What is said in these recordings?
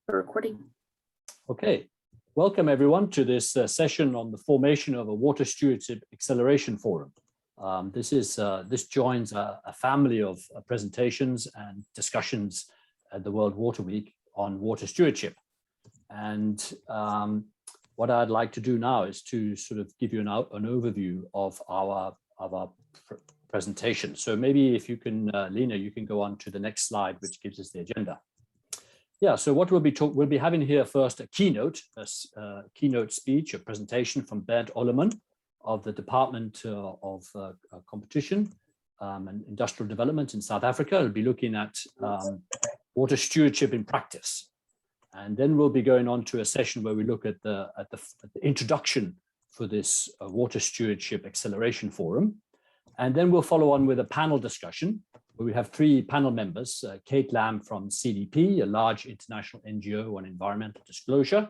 Recording. Okay, welcome everyone to this session on the formation of a Water Stewardship Acceleration Forum. This joins a family of presentations and discussions at the World Water Week on water stewardship. And what I'd like to do now is to sort of give you an overview of our presentation. So maybe if you can, Lena, you can go on to the next slide, which gives us the agenda. Yeah, so what we'll be having here first a keynote speech, a presentation from Bernd Ollemann of the Department of Competition and Industrial Development in South Africa. We'll be looking at water stewardship in practice. And then we'll be going on to a session where we look at the introduction for this Water Stewardship Acceleration Forum. And then we'll follow on with a panel discussion where we have three panel members, Kate Lamb from CDP, a large international NGO on environmental disclosure,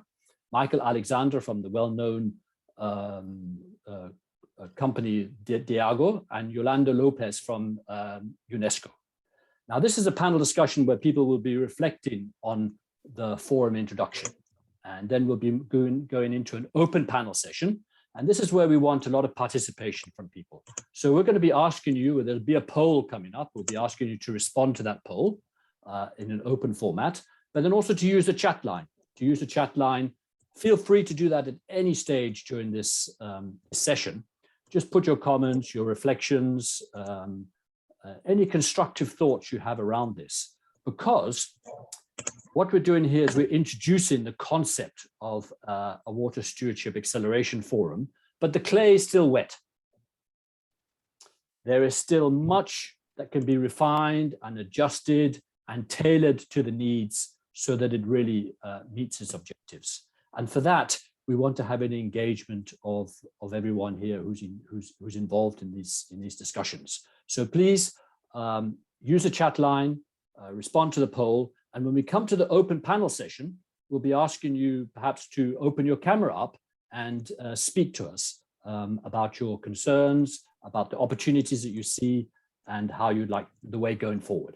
Michael Alexander from the well-known company Diageo, and Yolanda Lopez from UNESCO. Now, this is a panel discussion where people will be reflecting on the forum introduction, and then we'll be going into an open panel session. And this is where we want a lot of participation from people. So we're going to be asking you, there'll be a poll coming up. We'll be asking you to respond to that poll in an open format, but then also to use the chat line. Feel free to do that at any stage during this session. Just put your comments, your reflections, any constructive thoughts you have around this, because what we're doing here is we're introducing the concept of a Water Stewardship Acceleration Forum, but the clay is still wet. There is still much that can be refined and adjusted and tailored to the needs so that it really meets its objectives. And for that, we want to have an engagement of everyone here who's involved in these discussions. So please use the chat line, respond to the poll. And when we come to the open panel session, we'll be asking you perhaps to open your camera up and speak to us about your concerns, about the opportunities that you see, and how you'd like the way going forward.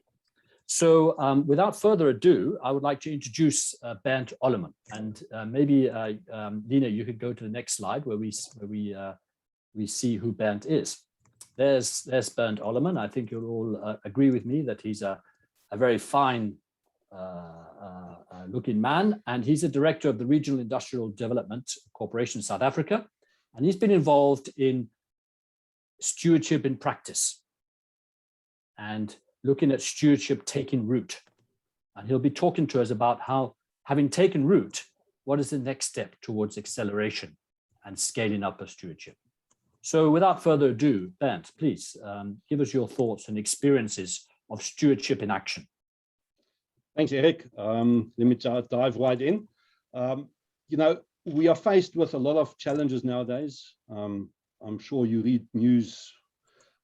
So without further ado, I would like to introduce Bernd Ollemann. And maybe, Lena, you could go to the next slide where we see who Bernd is. There's Bernd Ollemann. I think you'll all agree with me that he's a very fine looking man, and he's a director of the Regional Industrial Development Corporation South Africa, and he's been involved in stewardship in practice and looking at stewardship taking root. And he'll be talking to us about how, having taken root, what is the next step towards acceleration and scaling up of stewardship. So without further ado, Bernd, please give us your thoughts and experiences of stewardship in action. Thanks, Eric. Let me dive right in. We are faced with a lot of challenges nowadays. I'm sure you read news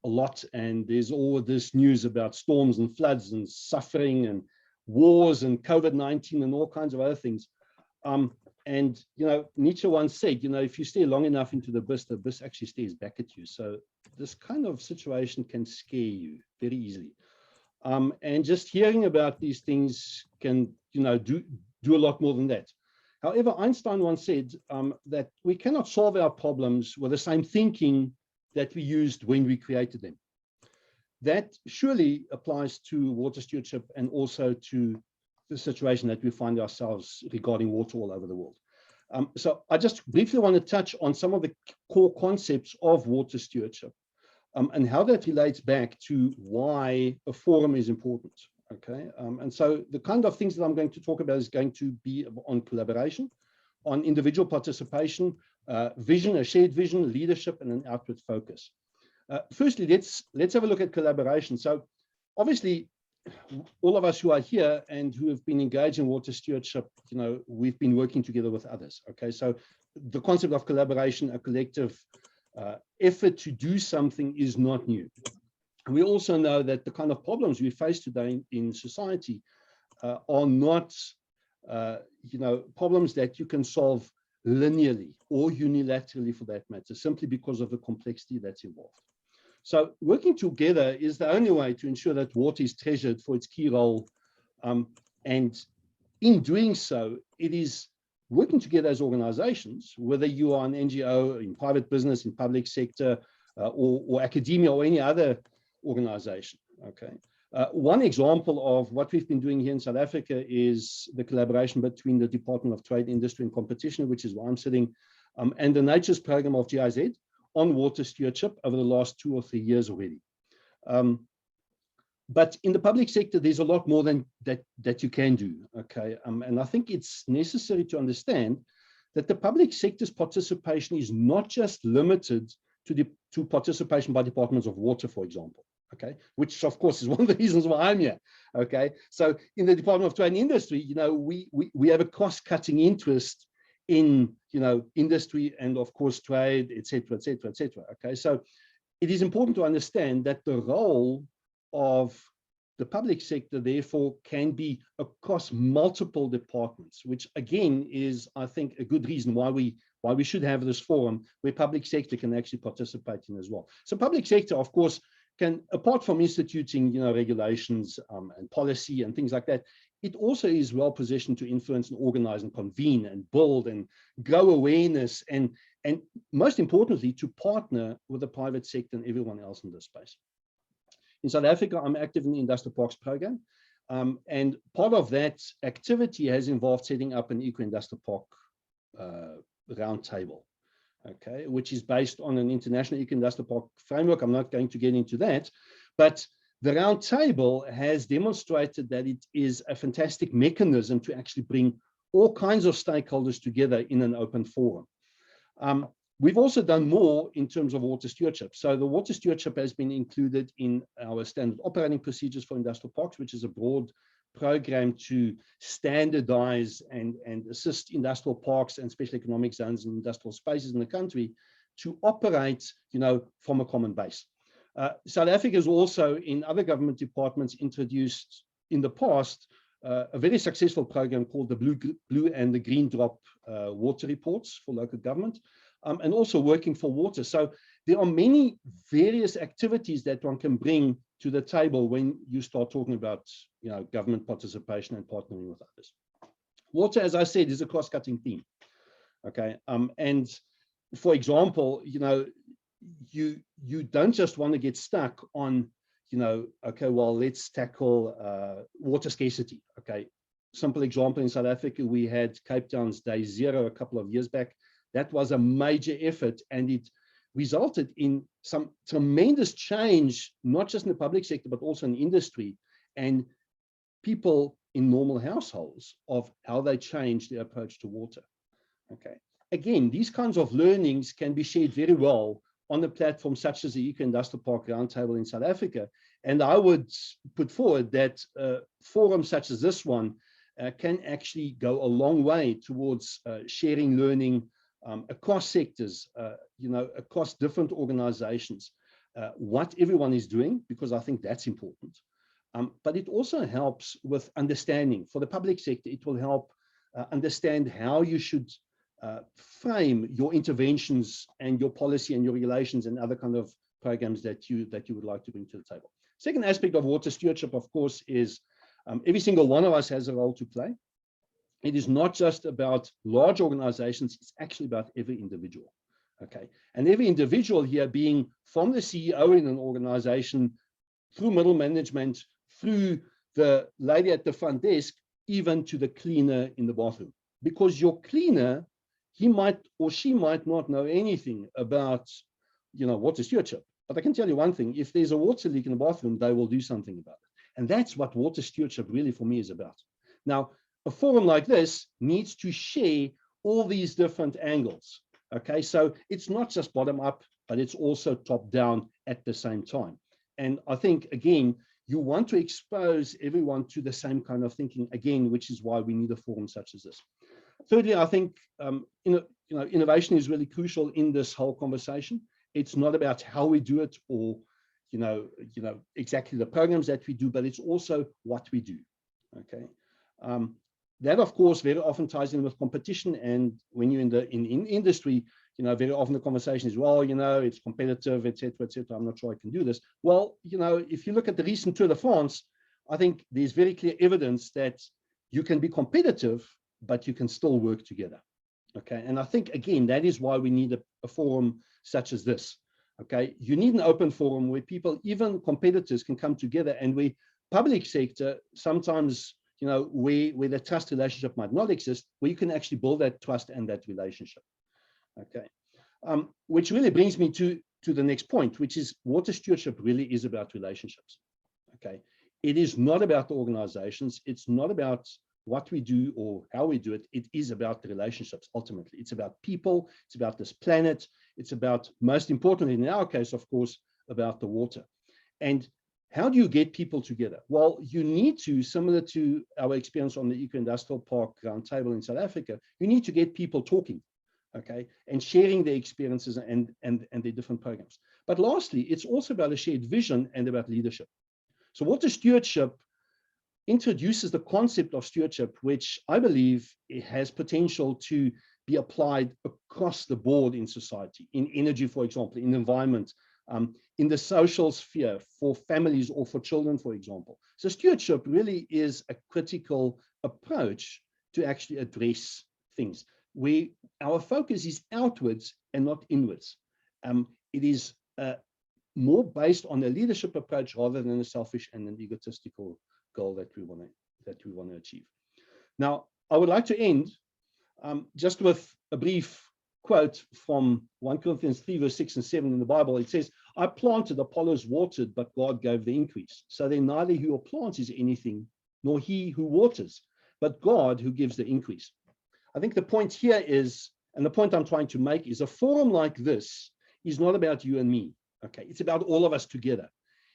a lot, and there's all this news about storms and floods and suffering and wars and COVID-19 and all kinds of other things. Nietzsche once said, if you stare long enough into the abyss actually stares back at you. So this kind of situation can scare you very easily. And just hearing about these things can, do a lot more than that. However, Einstein once said that we cannot solve our problems with the same thinking that we used when we created them. That surely applies to water stewardship and also to the situation that we find ourselves regarding water all over the world. So I just briefly want to touch on some of the core concepts of water stewardship. And how that relates back to why a forum is important, okay? And so the kind of things that I'm going to talk about is going to be on collaboration, on individual participation, vision, a shared vision, leadership, and an outward focus. Firstly, let's have a look at collaboration. So obviously, all of us who are here and who have been engaged in water stewardship, we've been working together with others, okay? So the concept of collaboration, a collective effort to do something is not new. And we also know that the kind of problems we face today in society are not, problems that you can solve linearly or unilaterally for that matter, simply because of the complexity that's involved. So working together is the only way to ensure that water is treasured for its key role and in doing so, it is working together as organizations, whether you are an NGO, in private business, in public sector, or academia, or any other organization. Okay. One example of what we've been doing here in South Africa is the collaboration between the Department of Trade, Industry and Competition, which is where I'm sitting, and the Nature's program of GIZ on water stewardship over the last 2 or 3 years already. But in the public sector, there's a lot more than that you can do. Okay. And I think it's necessary to understand that the public sector's participation is not just limited to participation by departments of water, for example. Okay, which of course is one of the reasons why I'm here. Okay, so in the Department of Trade and Industry, you know, we have a cost-cutting interest in, you know, industry and of course trade, etc., etc., etc. Okay, so it is important to understand that the role of the public sector therefore can be across multiple departments, which again is, I think, a good reason why we should have this forum where public sector can actually participate in as well. So public sector, of course, can, apart from instituting, you know, regulations and policy and things like that, it also is well positioned to influence and organize and convene and build and grow awareness and most importantly, to partner with the private sector and everyone else in this space. In South Africa, I'm active in the Industrial Parks program, and part of that activity has involved setting up an eco-industrial park roundtable. Okay, which is based on an international eco-industrial park framework. I'm not going to get into that, but the round table has demonstrated that it is a fantastic mechanism to actually bring all kinds of stakeholders together in an open forum. We've also done more in terms of water stewardship. So the water stewardship has been included in our standard operating procedures for industrial parks, which is a broad program to standardize and assist industrial parks and special economic zones and industrial spaces in the country to operate, you know, from a common base. South Africa has also, in other government departments, introduced in the past a very successful program called the Blue and the Green Drop water reports for local government, and also working for water. So there are many various activities that one can bring to the table when you start talking about, you know, government participation and partnering with others. Water, as I said, is a cross-cutting theme. Okay, and for example, you know, you don't just want to get stuck on, you know, okay, well, let's tackle water scarcity. Okay, simple example, in South Africa, we had Cape Town's Day Zero a couple of years back. That was a major effort, and it resulted in some tremendous change, not just in the public sector, but also in industry and people in normal households of how they change their approach to water. Okay. Again, these kinds of learnings can be shared very well on a platform such as the Eco-Industrial Park Roundtable in South Africa. And I would put forward that forums such as this one can actually go a long way towards sharing learning across sectors, you know, across different organizations, what everyone is doing, because I think that's important. But it also helps with understanding. For the public sector, it will help understand how you should frame your interventions and your policy and your regulations and other kind of programs that you would like to bring to the table. Second aspect of water stewardship, of course, is every single one of us has a role to play. It is not just about large organizations, it's actually about every individual. Okay, and every individual here, being from the CEO in an organization, through middle management, through the lady at the front desk, even to the cleaner in the bathroom. Because your cleaner, he might or she might not know anything about, you know, water stewardship. But I can tell you one thing: if there's a water leak in the bathroom, they will do something about it. And that's what water stewardship really, for me, is about. Now, a forum like this needs to share all these different angles. Okay, so it's not just bottom up, but it's also top down at the same time. And I think, again, you want to expose everyone to the same kind of thinking, again, which is why we need a forum such as this. Thirdly, I think innovation is really crucial in this whole conversation. It's not about how we do it or exactly the programs that we do, but it's also what we do. Okay. That, of course, very often ties in with competition. And when you're in industry, you know, very often the conversation is, well, you know, it's competitive, et cetera, et cetera. I'm not sure I can do this. Well, you know, if you look at the recent Tour de France, I think there's very clear evidence that, you can be competitive, but you can still work together. Okay, and I think, again, that is why we need a forum such as this. Okay, you need an open forum where people, even competitors, can come together, and where public sector, sometimes, you know, where the trust relationship might not exist, where you can actually build that trust and that relationship. Okay, which really brings me to the next point, which is water stewardship really is about relationships. Okay, it is not about the organizations. It's not about what we do or how we do it. It is about the relationships. Ultimately, it's about people. It's about this planet. It's about, most importantly, in our case, of course, about the water. And how do you get people together? Well, you need to, similar to our experience on the Eco-Industrial Park Roundtable in South Africa, you need to get people talking, okay, and sharing their experiences and their different programs. But lastly, it's also about a shared vision and about leadership. So water stewardship introduces the concept of stewardship, which I believe it has potential to be applied across the board in society, in energy, for example, in the environment, in the social sphere, for families or for children, for example. So stewardship really is a critical approach to actually address things, where our focus is outwards and not inwards. It is more based on a leadership approach rather than a selfish and an egotistical goal that we want to achieve. Now, I would like to end just with a brief quote from 1 Corinthians 3, verse 6 and 7 in the Bible. It says, I planted, Apollos watered, but God gave the increase. So then neither he who plants is anything, nor he who waters, but God who gives the increase. I think the point here is, and the point I'm trying to make is, a forum like this is not about you and me. Okay, it's about all of us together.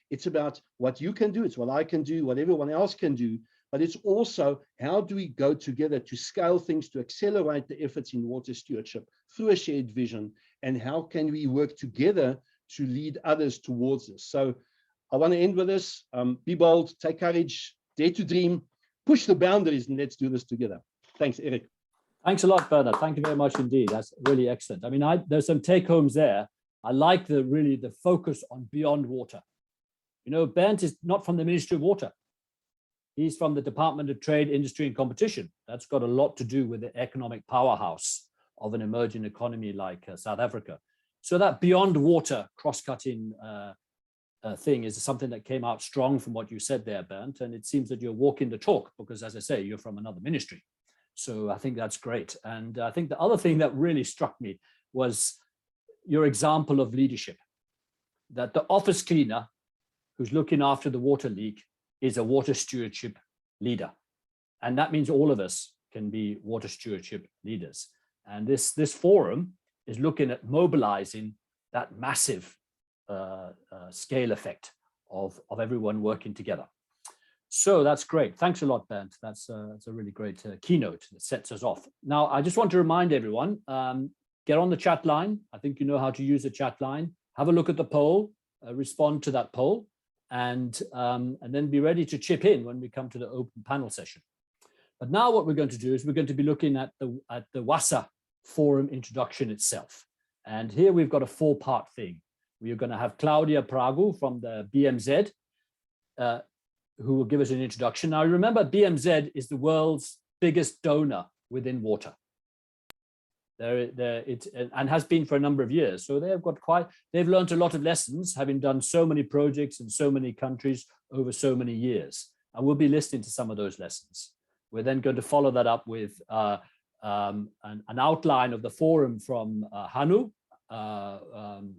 It's about what you can do, it's what I can do, what everyone else can do, but it's also how do we go together to scale things, to accelerate the efforts in water stewardship through a shared vision, and how can we work together to lead others towards this. So I want to end with this. Be bold, take courage, dare to dream, push the boundaries, and let's do this together. Thanks, Eric. Thanks a lot, Bernard. Thank you very much indeed. That's really excellent. I mean, there's some take homes there. I like the focus on beyond water. You know, Bernd is not from the Ministry of Water. He's from the Department of Trade, Industry and Competition. That's got a lot to do with the economic powerhouse of an emerging economy like South Africa. So that beyond water cross-cutting thing is something that came out strong from what you said there, Bernd. And it seems that you're walking the talk because, as I say, you're from another ministry. So I think that's great. And I think the other thing that really struck me was your example of leadership, that the office cleaner who's looking after the water leak is a water stewardship leader. And that means all of us can be water stewardship leaders. And this forum is looking at mobilizing that massive scale effect of everyone working together. So that's great. Thanks a lot, Bernd. That's a really great keynote that sets us off. Now, I just want to remind everyone, get on the chat line. I think you know how to use the chat line. Have a look at the poll, respond to that poll, and then be ready to chip in when we come to the open panel session. But now what we're going to do is we're going to be looking at the WaSA Forum introduction itself. And here we've got a four-part thing. We are going to have Claudia Pragu from the BMZ, who will give us an introduction. Now, remember, BMZ is the world's biggest donor within water. And has been for a number of years. So they've learned a lot of lessons, having done so many projects in so many countries over so many years. And we'll be listening to some of those lessons. We're then going to follow that up with an outline of the forum from Hanu, Furen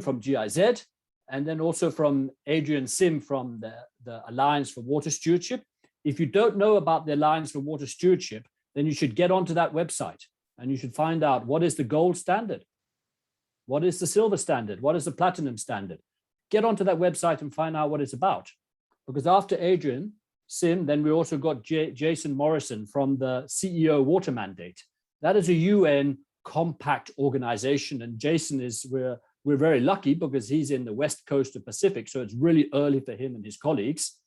from GIZ, and then also from Adrian Sim from the Alliance for Water Stewardship. If you don't know about the Alliance for Water Stewardship, then you should get onto that website and you should find out what is the gold standard, what is the silver standard, what is the platinum standard. Get onto that website and find out what it's about. Because after Adrian Sim, then we also got Jason Morrison from the CEO Water Mandate. That is a UN compact organization, and Jason we're very lucky because he's in the west coast of Pacific, so it's really early for him and his colleagues,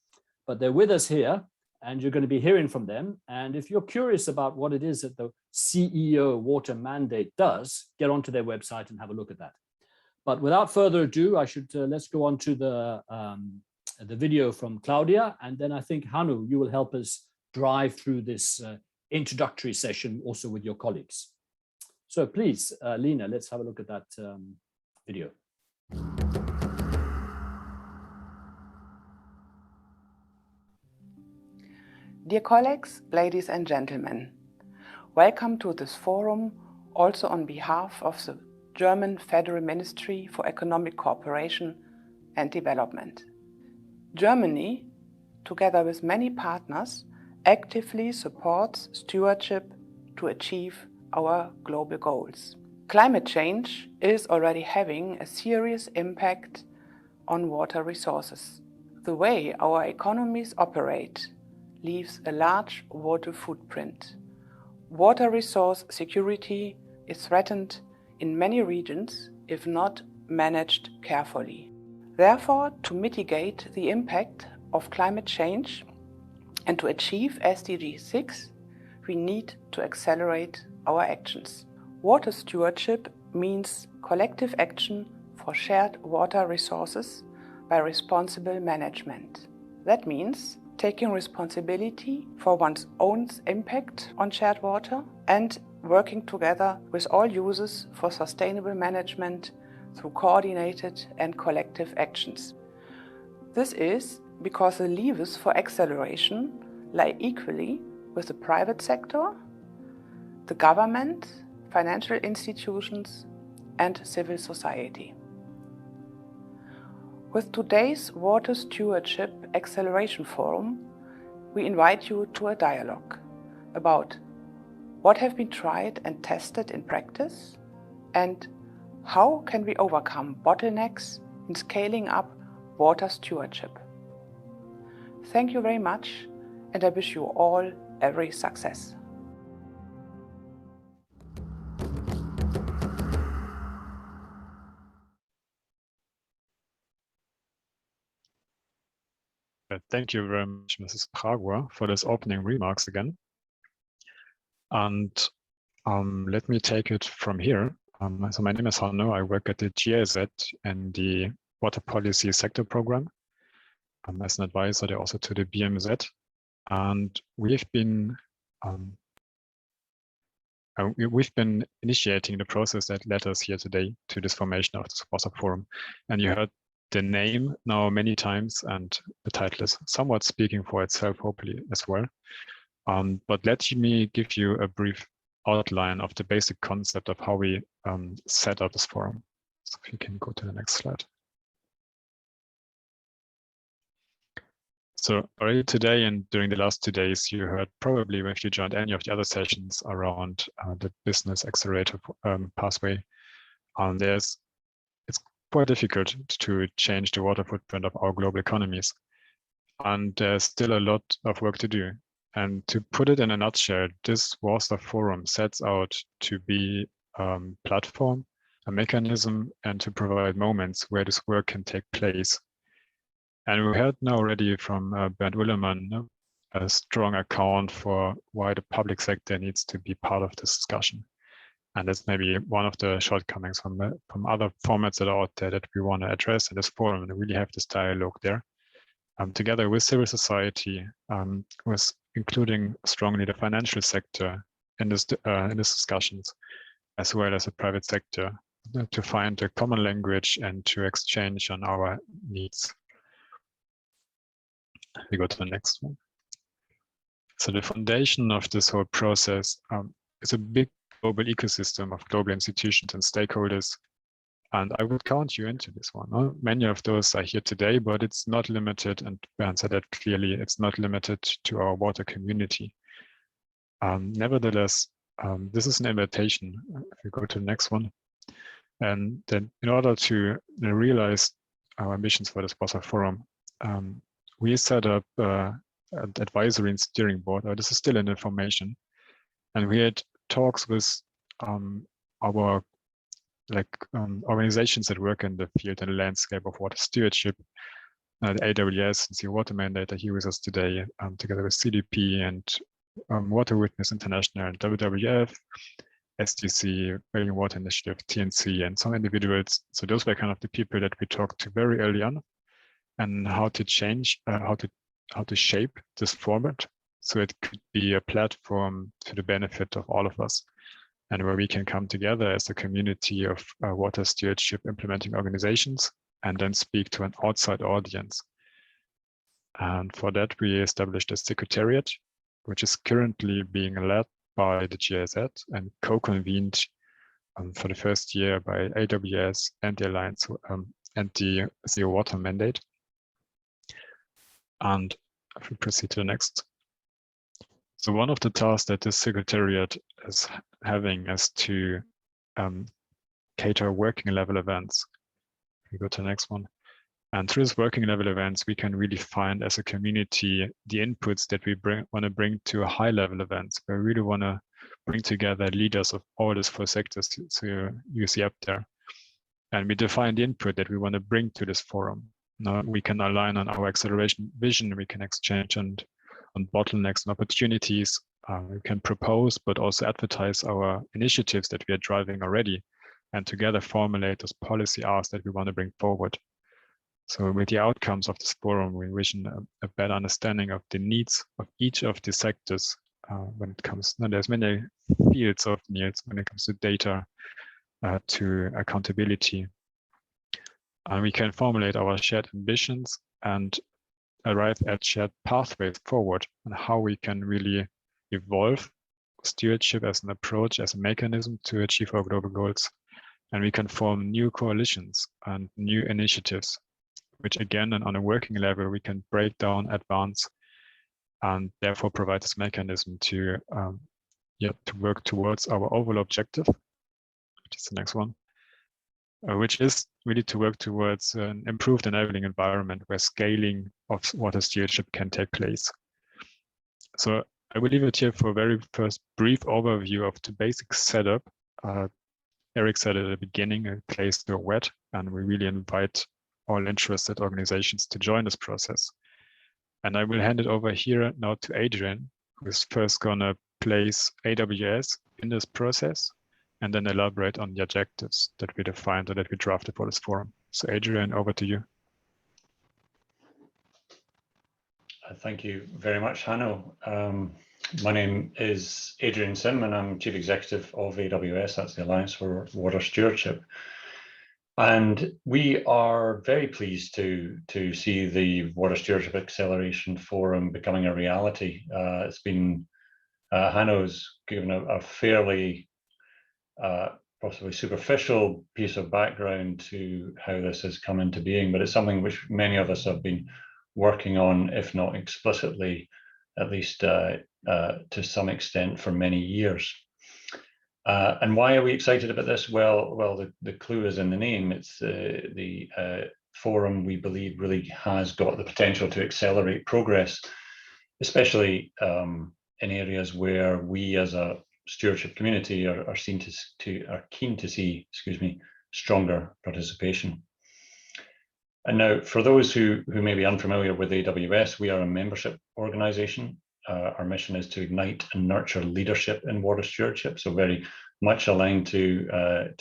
but they're with us here and you're going to be hearing from them. And if you're curious about what it is that the CEO Water Mandate does, get onto their website and have a look at that. But without further ado, let's go on to the video from Claudia, and then I think Hanu, you will help us drive through this introductory session also with your colleagues. So please, Lena, let's have a look at that video. Dear colleagues, ladies and gentlemen, welcome to this forum, also on behalf of the German Federal Ministry for Economic Cooperation and Development. Germany, together with many partners, actively supports stewardship to achieve our global goals. Climate change is already having a serious impact on water resources. The way our economies operate leaves a large water footprint. Water resource security is threatened in many regions if not managed carefully. Therefore, to mitigate the impact of climate change and to achieve SDG 6, we need to accelerate our actions. Water stewardship means collective action for shared water resources by responsible management. That means taking responsibility for one's own impact on shared water and working together with all users for sustainable management through coordinated and collective actions. This is because the levers for acceleration lie equally with the private sector, the government, financial institutions, and civil society. With today's Water Stewardship Acceleration Forum, we invite you to a dialogue about what have been tried and tested in practice and how can we overcome bottlenecks in scaling up water stewardship. Thank you very much, and I wish you all every success. Thank you very much, Mrs. Pragua, for this opening remarks again. And let me take it from here. So my name is Hanno. I work at the GIZ and the Water Policy Sector Program as an advisor there also to the BMZ. And we've been initiating the process that led us here today to this formation of this WaSA Forum. And you heard the name now many times, and the title is somewhat speaking for itself, hopefully as well. But let me give you a brief outline of the basic concept of how we set up this forum. So if you can go to the next slide. So already today and during the last 2 days, you heard probably if you joined any of the other sessions around the business accelerator pathway, it's quite difficult to change the water footprint of our global economies. And there's still a lot of work to do. And to put it in a nutshell, this WaSA Forum sets out to be a platform, a mechanism, and to provide moments where this work can take place. And we heard now already from Bernd Ullermann a strong account for why the public sector needs to be part of this discussion. And that's maybe one of the shortcomings from other formats that are out there that we want to address in this forum, and really have this dialogue there. Together with civil society, with including strongly the financial sector in this discussions, as well as the private sector, to find a common language and to exchange on our needs. We go to the next one. So the foundation of this whole process is a big global ecosystem of global institutions and stakeholders. And I would count you into this one. Many of those are here today, but it's not limited, and Bernd said that clearly, it's not limited to our water community. Nevertheless, this is an invitation. If we go to the next one. And then in order to realize our ambitions for this WaSA Forum, we set up an advisory and steering board. This is still in the formation. And we had talks with our organizations that work in the field and the landscape of water stewardship, the AWS and the Water Mandate are here with us today, together with CDP and Water Witness International and WWF, SDC, Whaling Water Initiative, TNC, and some individuals. So those were kind of the people that we talked to very early on, and how to change, how to shape this format So it could be a platform to the benefit of all of us, and where we can come together as a community of water stewardship implementing organizations and then speak to an outside audience. And for that, we established a secretariat, which is currently being led by the GIZ and co-convened for the first year by AWS and the Alliance and the Zero Water Mandate. And if we proceed to the next. So one of the tasks that this secretariat is having is to cater working level events. We go to the next one. And through this working level events, we can really find as a community the inputs that we want to bring to a high level events, where we really want to bring together leaders of all these 4 sectors. So you see up there. And we define the input that we want to bring to this forum. Now we can align on our acceleration vision, we can exchange on bottlenecks and opportunities. We can propose, but also advertise our initiatives that we are driving already, and together formulate those policy asks that we want to bring forward. So with the outcomes of this forum, we envision a better understanding of the needs of each of the sectors when it comes, now there's many fields of needs when it comes to data, to accountability. And we can formulate our shared ambitions and arrive at shared pathways forward and how we can really evolve stewardship as an approach, as a mechanism to achieve our global goals. And we can form new coalitions and new initiatives, which again, and on a working level, we can break down, advance, and therefore provide this mechanism to work towards our overall objective, which is the next one, which is really to work towards an improved enabling environment where scaling of water stewardship can take place. So I will leave it here for a very first brief overview of the basic setup. Eric said at the beginning, a place to wet, and we really invite all interested organizations to join this process. And I will hand it over here now to Adrian, who's first gonna place AWS in this process and then elaborate on the objectives that we defined or that we drafted for this forum. So Adrian, over to you. Thank you very much, Hanno. My name is Adrian Sim, and I'm Chief Executive of AWS, that's the Alliance for Water Stewardship. And we are very pleased to see the Water Stewardship Acceleration Forum becoming a reality. It's been, Hanno's given a fairly possibly superficial piece of background to how this has come into being, but it's something which many of us have been working on, if not explicitly, at least to some extent for many years. And why are we excited about this? Well, the clue is in the name. It's the forum, we believe, really has got the potential to accelerate progress, especially in areas where we as a stewardship community are keen to see, stronger participation. And now, for those who may be unfamiliar with AWS, we are a membership organization. Our mission is to ignite and nurture leadership in water stewardship, so very much aligned to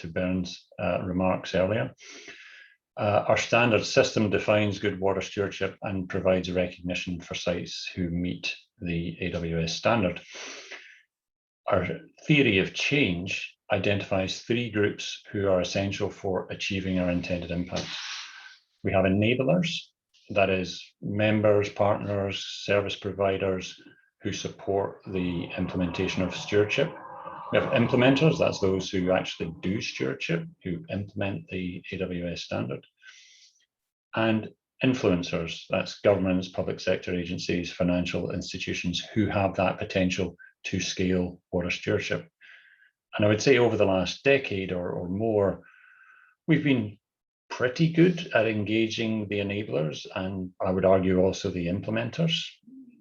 Bernd's remarks earlier. Our standard system defines good water stewardship and provides recognition for sites who meet the AWS standard. Our theory of change identifies 3 groups who are essential for achieving our intended impact. We have enablers, that is members, partners, service providers who support the implementation of stewardship. We have implementers, that's those who actually do stewardship, who implement the AWS standard. And influencers, that's governments, public sector agencies, financial institutions who have that potential to scale water stewardship. And I would say over the last decade or more, we've been pretty good at engaging the enablers, and I would argue also the implementers.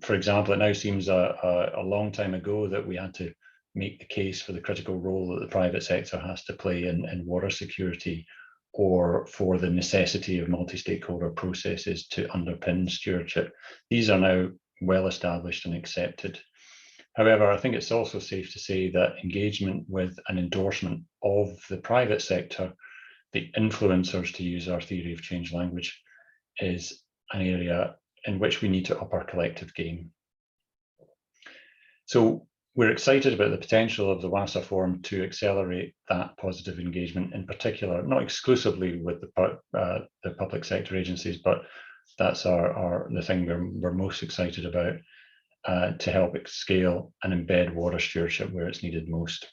For example, it now seems a long time ago that we had to make the case for the critical role that the private sector has to play in water security, or for the necessity of multi-stakeholder processes to underpin stewardship. These are now well established and accepted. However, I think it's also safe to say that engagement with an endorsement of the private sector, the influencers, to use our theory of change language, is an area in which we need to up our collective game. So we're excited about the potential of the WaSA Forum to accelerate that positive engagement, in particular, not exclusively with the public sector agencies, but that's the thing we're most excited about, to help scale and embed water stewardship where it's needed most.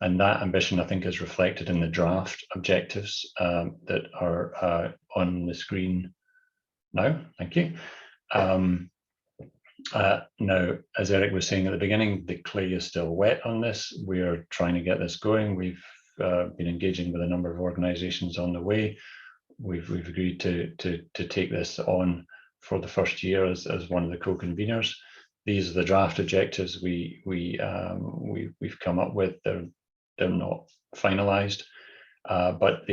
And that ambition, I think, is reflected in the draft objectives that are on the screen now. Thank you. Now, as Eric was saying at the beginning, the clay is still wet on this. We're trying to get this going. We've been engaging with a number of organisations on the way. We've agreed to take this on for the first year as one of the co-conveners. These are the draft objectives we've come up with. They're not finalised, but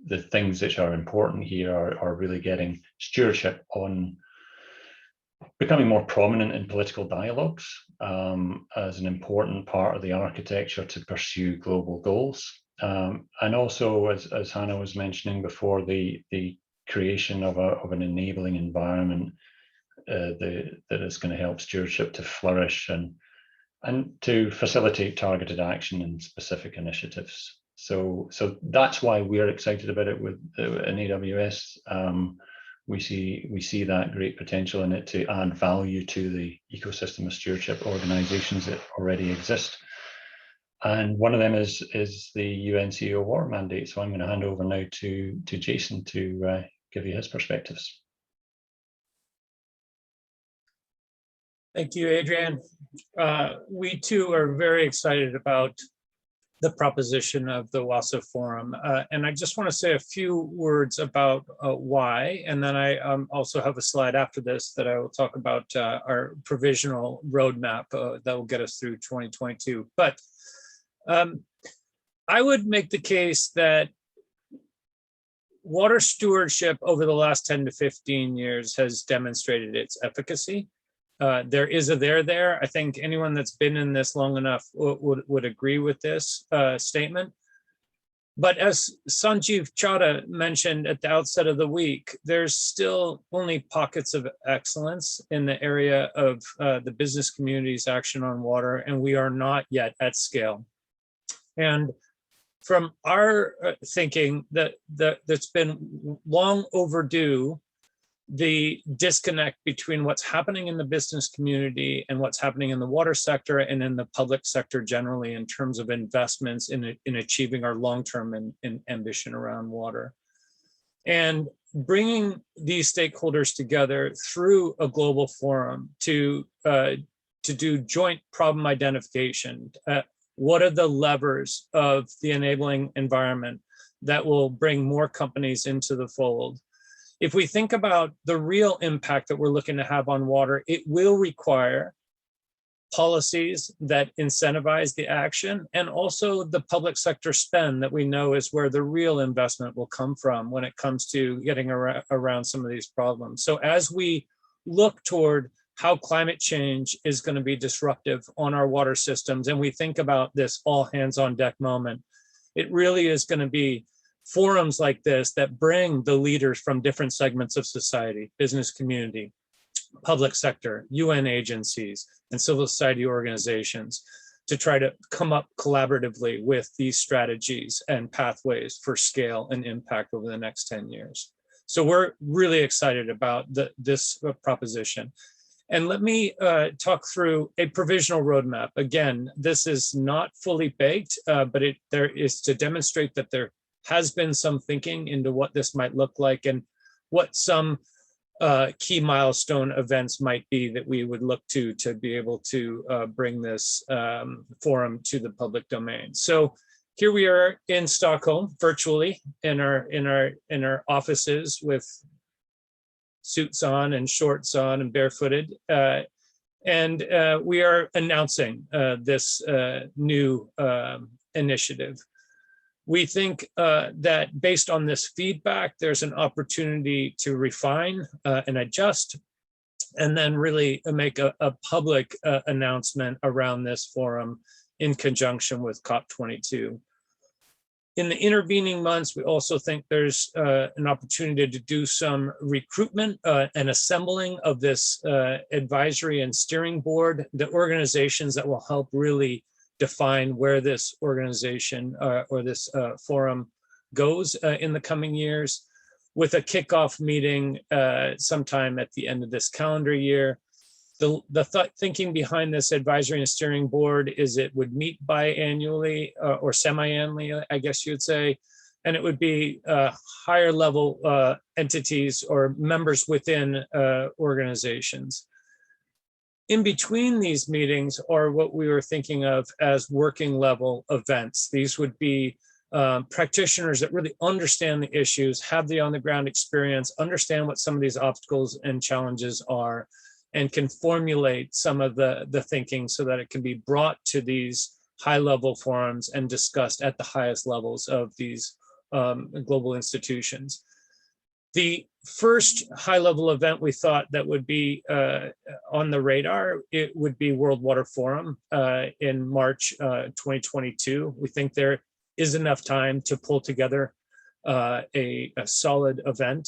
the things which are important here are really getting stewardship on, becoming more prominent in political dialogues as an important part of the architecture to pursue global goals. And also, as Hannah was mentioning before, the creation of an enabling environment that is going to help stewardship to flourish and to facilitate targeted action and specific initiatives. So that's why we're excited about it in AWS. We see that great potential in it to add value to the ecosystem of stewardship organizations that already exist. And one of them is the UNCO water mandate. So I'm going to hand over now to Jason to give you his perspectives. Thank you, Adrian. We too are very excited about the proposition of the WaSA Forum. And I just want to say a few words about why, and then I also have a slide after this that I will talk about our provisional roadmap that will get us through 2022. But I would make the case that water stewardship over the last 10 to 15 years has demonstrated its efficacy. There is a there. I think anyone that's been in this long enough would agree with this statement. But as Sanjeev Chadha mentioned at the outset of the week, there's still only pockets of excellence in the area of the business community's action on water, and we are not yet at scale. And from our thinking, that's been long overdue, the disconnect between what's happening in the business community and what's happening in the water sector and in the public sector generally in terms of investments in achieving our long-term ambition around water. And bringing these stakeholders together through a global forum to do joint problem identification. What are the levers of the enabling environment that will bring more companies into the fold? If we think about the real impact that we're looking to have on water, it will require policies that incentivize the action and also the public sector spend that we know is where the real investment will come from when it comes to getting around some of these problems. So as we look toward how climate change is going to be disruptive on our water systems, and we think about this all hands on deck moment, it really is going to be forums like this that bring the leaders from different segments of society, business community, public sector, UN agencies, and civil society organizations to try to come up collaboratively with these strategies and pathways for scale and impact over the next 10 years. So we're really excited about this proposition. And let me talk through a provisional roadmap. Again, this is not fully baked, but there is to demonstrate that there has been some thinking into what this might look like and what some key milestone events might be that we would look to be able to bring this forum to the public domain. So here we are in Stockholm, virtually in our offices with suits on and shorts on and barefooted, and we are announcing this new initiative. We think that based on this feedback, there's an opportunity to refine and adjust, and then really make a public announcement around this forum in conjunction with COP22. In the intervening months, we also think there's an opportunity to do some recruitment and assembling of this advisory and steering board, the organizations that will help really define where this organization or this forum goes in the coming years, with a kickoff meeting sometime at the end of this calendar year. The thinking behind this advisory and steering board is it would meet biannually or semi-annually, I guess you would say, and it would be higher level entities or members within organizations. In between these meetings are what we were thinking of as working level events. These would be practitioners that really understand the issues, have the on-the-ground experience, understand what some of these obstacles and challenges are, and can formulate some of the thinking so that it can be brought to these high-level forums and discussed at the highest levels of these global institutions. The first high-level event we thought that would be on the radar, it would be World Water Forum in March 2022. We think there is enough time to pull together a solid event.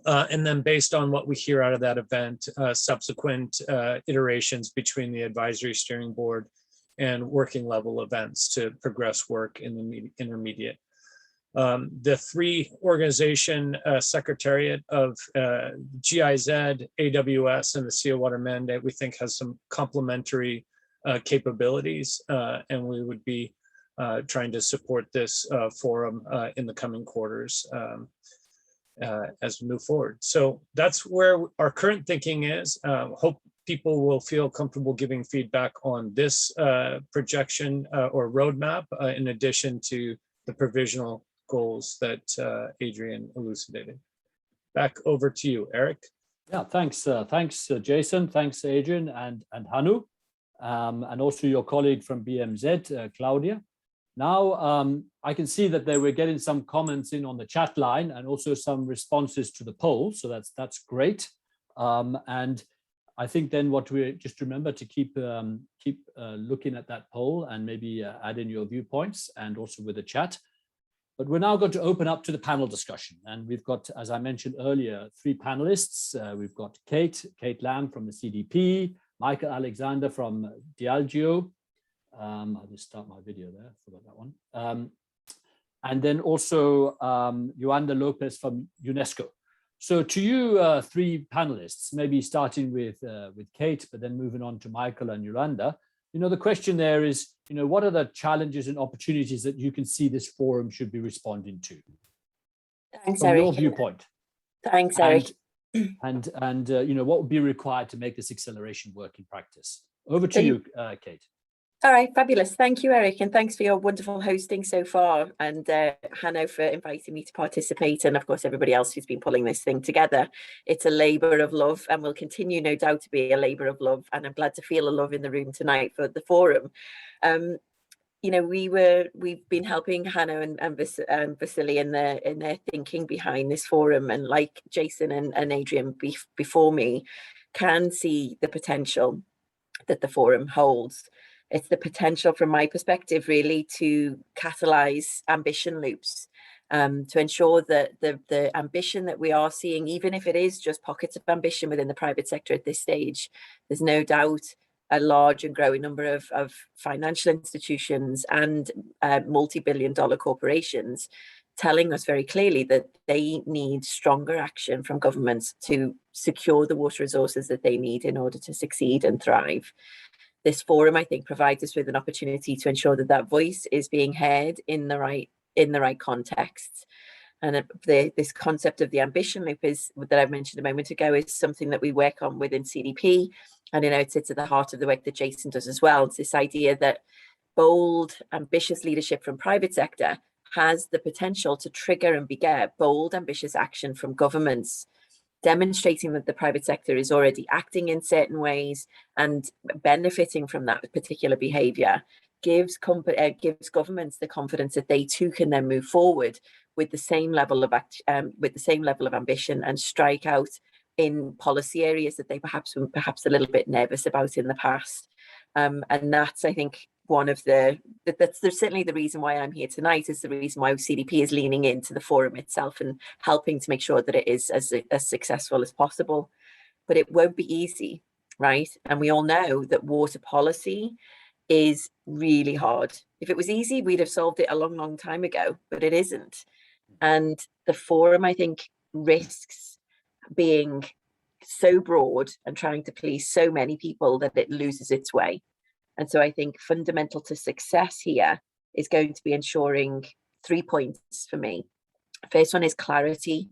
And then based on what we hear out of that event, subsequent iterations between the advisory steering board and working level events to progress work in the intermediate. The three organization secretariat of GIZ, AWS, and the Sea Water Mandate, we think has some complementary capabilities, and we would be trying to support this forum in the coming quarters as we move forward. So that's where our current thinking is. Hope people will feel comfortable giving feedback on this projection or roadmap in addition to the provisional goals that Adrian elucidated. Back over to you, Eric. Yeah, thanks, Jason. Thanks, Adrian and Hanu, and also your colleague from BMZ, Claudia. Now, I can see that they were getting some comments in on the chat line and also some responses to the poll. So that's great. And I think then what we just remember to keep looking at that poll and maybe add in your viewpoints and also with the chat. But we're now going to open up to the panel discussion. And we've got, as I mentioned earlier, three panelists. We've got Kate Lamb from the CDP, Michael Alexander from Diageo. I'll just start my video there, forgot that one. And then also Yolanda Lopez from UNESCO. So to you three panelists, maybe starting with Kate, but then moving on to Michael and Yolanda. You know, the question there is, you know, what are the challenges and opportunities that you can see this forum should be responding to? Thanks, from Eric. your viewpoint. Thanks, Eric. And you know, what would be required to make this acceleration work in practice? Over to you, Kate. All right, fabulous. Thank you, Eric, and thanks for your wonderful hosting so far, and Hanno for inviting me to participate, and of course everybody else who's been pulling this thing together. It's a labour of love and will continue no doubt to be a labour of love, and I'm glad to feel a love in the room tonight for the forum. You know, we've been helping Hanno and Vasily in their thinking behind this forum, and like Jason and Adrian before me, can see the potential that the forum holds. It's the potential, from my perspective, really to catalyse ambition loops, to ensure that the ambition that we are seeing, even if it is just pockets of ambition within the private sector at this stage, there's no doubt a large and growing number of financial institutions and multi-billion-dollar corporations telling us very clearly that they need stronger action from governments to secure the water resources that they need in order to succeed and thrive. This forum, I think, provides us with an opportunity to ensure that that voice is being heard in the right context. And this concept of the ambition loop that I mentioned a moment ago is something that we work on within CDP, and it sits at the heart of the work that Jason does as well. It's this idea that bold, ambitious leadership from private sector has the potential to trigger and beget bold, ambitious action from governments, demonstrating that the private sector is already acting in certain ways and benefiting from that particular behaviour, gives governments the confidence that they too can then move forward with the same level of ambition and strike out in policy areas that they perhaps were a little bit nervous about in the past. And that's, I think, one of that's certainly the reason why I'm here tonight, is the reason why CDP is leaning into the forum itself and helping to make sure that it is as successful as possible. But it won't be easy, right? And we all know that water policy is really hard. If it was easy, we'd have solved it a long time ago, but it isn't. And the forum, I think, risks being so broad and trying to please so many people that it loses its way. And so I think fundamental to success here is going to be ensuring 3 points for me. First one is clarity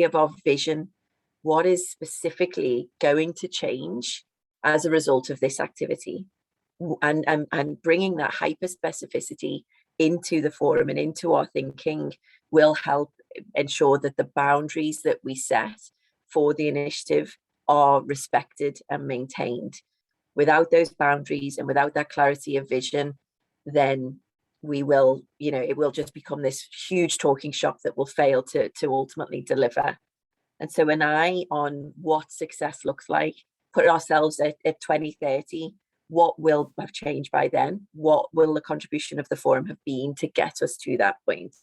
of our vision. What is specifically going to change as a result of this activity? And bringing that hyper specificity into the forum and into our thinking will help ensure that the boundaries that we set for the initiative are respected and maintained. Without those boundaries and without that clarity of vision, then we will, it will just become this huge talking shop that will fail to ultimately deliver. And so an eye on what success looks like, put ourselves at 2030, what will have changed by then? What will the contribution of the forum have been to get us to that point?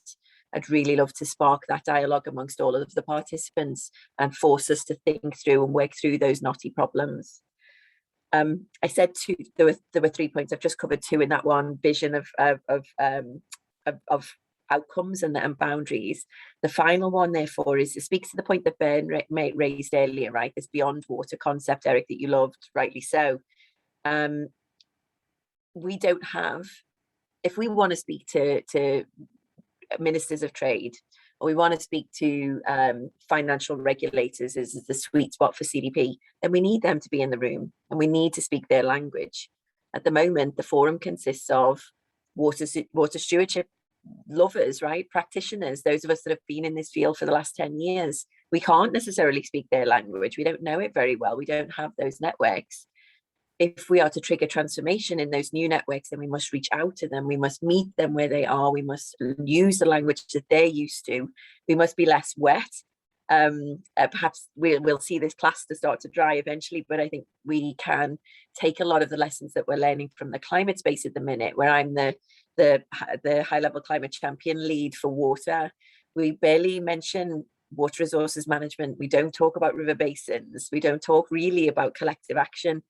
I'd really love to spark that dialogue amongst all of the participants and force us to think through and work through those knotty problems. I said there were 3 points. I've just covered 2 in that one: vision of outcomes and boundaries. The final one, therefore, it speaks to the point that Ben raised earlier, right? This beyond water concept, Eric, that you loved, rightly so. We don't have, if we want to speak to ministers of trade, or we want to speak to financial regulators as the sweet spot for CDP, then we need them to be in the room and we need to speak their language. At the moment, the forum consists of water stewardship lovers, right? Practitioners, those of us that have been in this field for the last 10 years. We can't necessarily speak their language. We don't know it very well. We don't have those networks. If we are to trigger transformation in those new networks, then we must reach out to them. We must meet them where they are. We must use the language that they're used to. We must be less wet. Perhaps we'll see this plaster start to dry eventually, but I think we can take a lot of the lessons that we're learning from the climate space at the minute, where I'm the high-level climate champion lead for water. We barely mention water resources management. We don't talk about river basins. We don't talk really about collective action.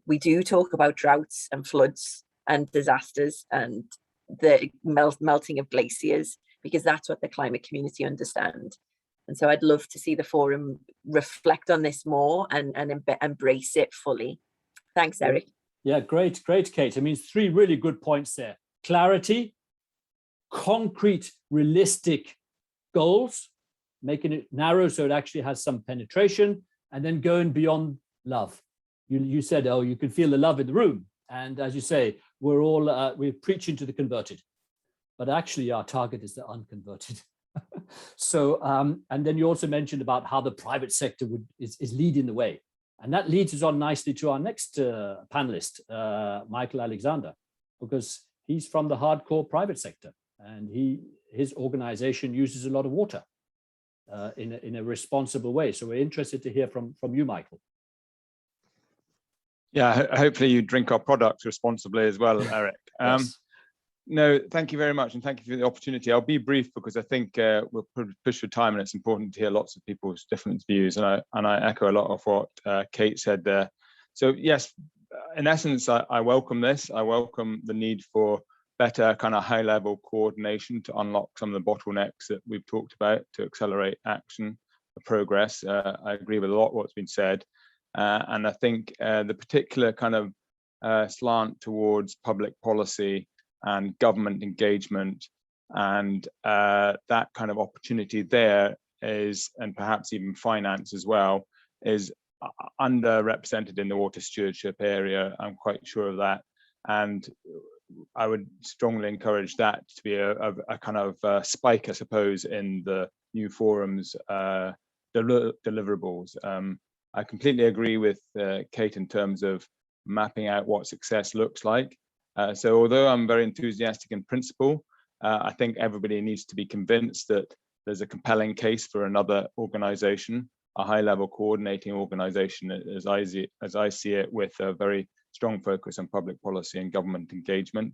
We do talk about droughts and floods and disasters and the melting of glaciers, because that's what the climate community understand. And so I'd love to see the forum reflect on this more and embrace it fully. Thanks, Eric. Yeah, great, Kate. I mean, 3 really good points there. Clarity, concrete, realistic goals, making it narrow so it actually has some penetration, and then going beyond love. You said, oh, you can feel the love in the room. And as you say, we're preaching to the converted, but actually our target is the unconverted. So, and then you also mentioned about how the private sector is leading the way. And that leads us on nicely to our next panelist, Michael Alexander, because he's from the hardcore private sector, and his organization uses a lot of water in a responsible way. So we're interested to hear from you, Michael. Yeah, hopefully you drink our products responsibly as well, Eric. Yes. No, thank you very much, and thank you for the opportunity. I'll be brief because I think we'll push for time, and it's important to hear lots of people's different views. And I echo a lot of what Kate said there. So yes, in essence, I welcome this. I welcome the need for better kind of high-level coordination to unlock some of the bottlenecks that we've talked about to accelerate action, progress. I agree with a lot of what's been said, and I think the particular kind of slant towards public policy and government engagement and that kind of opportunity there is, and perhaps even finance as well, is underrepresented in the water stewardship area. I'm quite sure of that, and I would strongly encourage that to be a kind of spike, I suppose, in the new forum's deliverables. I completely agree with Kate in terms of mapping out what success looks like. So although I'm very enthusiastic in principle, I think everybody needs to be convinced that there's a compelling case for another organization. a high-level coordinating organization, as I see it, with a very strong focus on public policy and government engagement.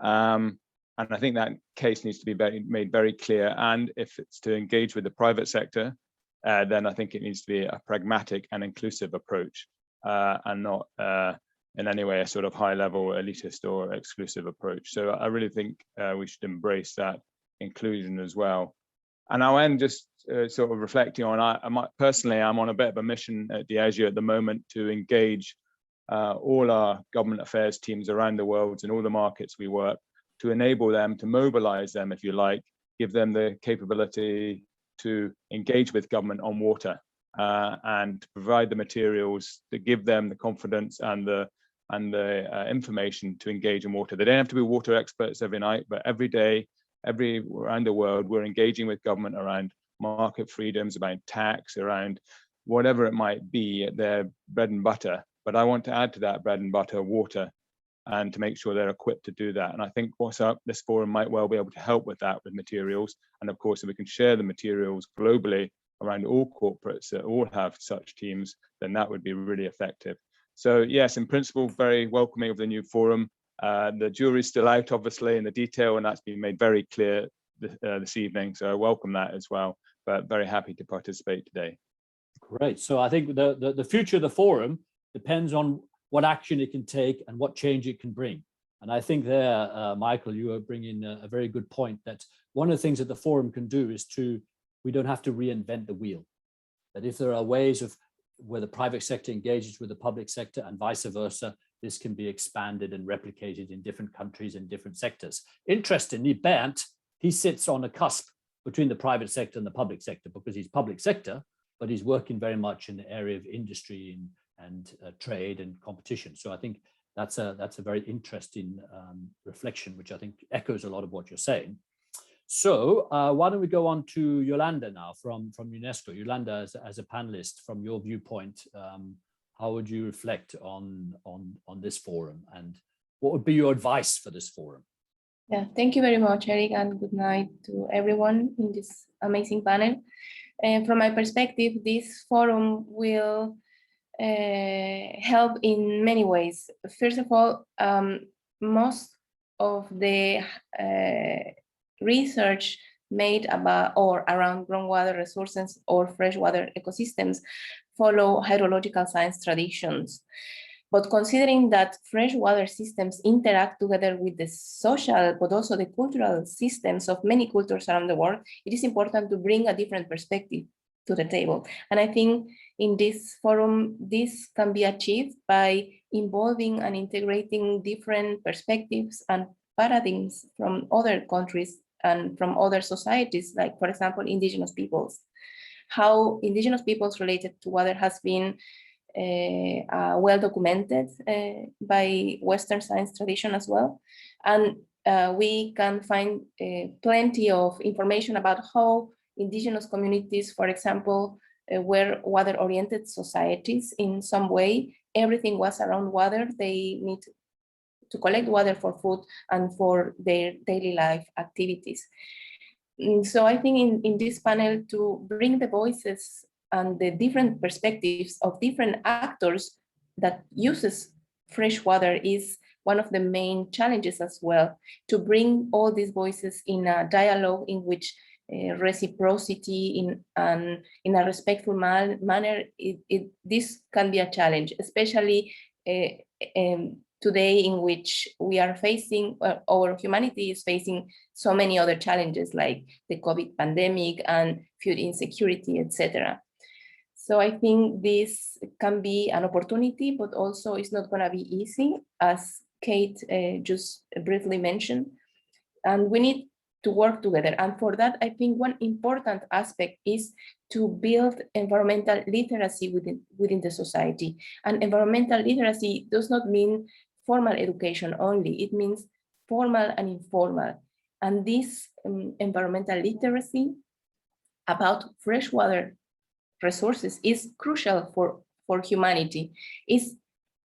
And I think that case needs to be made very clear. And if it's to engage with the private sector, then I think it needs to be a pragmatic and inclusive approach, and not in any way a sort of high-level elitist or exclusive approach. So I really think we should embrace that inclusion as well. And I'll end just sort of reflecting on, personally, I'm on a bit of a mission at Diageo at the moment to engage all our government affairs teams around the world and all the markets we work, to enable them, to mobilize them, if you like, give them the capability to engage with government on water, and to provide the materials to give them the confidence and the information to engage in water. They don't have to be water experts every night, but every day, around the world, we're engaging with government around market freedoms, about tax, around whatever it might be, their bread and butter. But I want to add to that bread and butter water, and to make sure they're equipped to do that. And I think this forum might well be able to help with that, with materials. And of course, if we can share the materials globally around all corporates that all have such teams, then that would be really effective. So yes, in principle, very welcoming of the new forum. The jury's still out, obviously, in the detail, and that's been made very clear this evening. So I welcome that as well, but very happy to participate today. Great. So I think the future of the forum depends on what action it can take and what change it can bring. And I think there, Michael, you are bringing a very good point, that one of the things that the forum can do is we don't have to reinvent the wheel. That if there are ways of where the private sector engages with the public sector and vice versa, this can be expanded and replicated in different countries and different sectors. Interestingly, Bernd, he sits on a cusp between the private sector and the public sector, because he's public sector, but he's working very much in the area of industry and trade and competition. So I think that's a very interesting reflection, which I think echoes a lot of what you're saying. So why don't we go on to Yolanda now from UNESCO. Yolanda, as a panelist, from your viewpoint, how would you reflect on this forum, and what would be your advice for this forum? Yeah, thank you very much, Eric, and good night to everyone in this amazing panel. And from my perspective, this forum will help in many ways. First of all, most of the research made about or around groundwater resources or freshwater ecosystems follow hydrological science traditions. But considering that freshwater systems interact together with the social, but also the cultural systems of many cultures around the world, it is important to bring a different perspective to the table. And I think in this forum, this can be achieved by involving and integrating different perspectives and paradigms from other countries and from other societies, like, for example, indigenous peoples. How indigenous peoples related to water has been well documented by Western science tradition as well. And we can find plenty of information about how indigenous communities, for example, were water-oriented societies in some way. Everything was around water. They need to collect water for food and for their daily life activities. So I think in this panel, to bring the voices and the different perspectives of different actors that uses fresh water is one of the main challenges as well, to bring all these voices in a dialogue in which reciprocity in a respectful manner, this can be a challenge, especially today, in which we are facing, our humanity is facing so many other challenges like the COVID pandemic and food insecurity, etc. So I think this can be an opportunity, but also it's not going to be easy, as Kate just briefly mentioned. And we need to work together. And for that, I think one important aspect is to build environmental literacy within the society. And environmental literacy does not mean formal education only. It means formal and informal. And this environmental literacy about freshwater resources is crucial for humanity.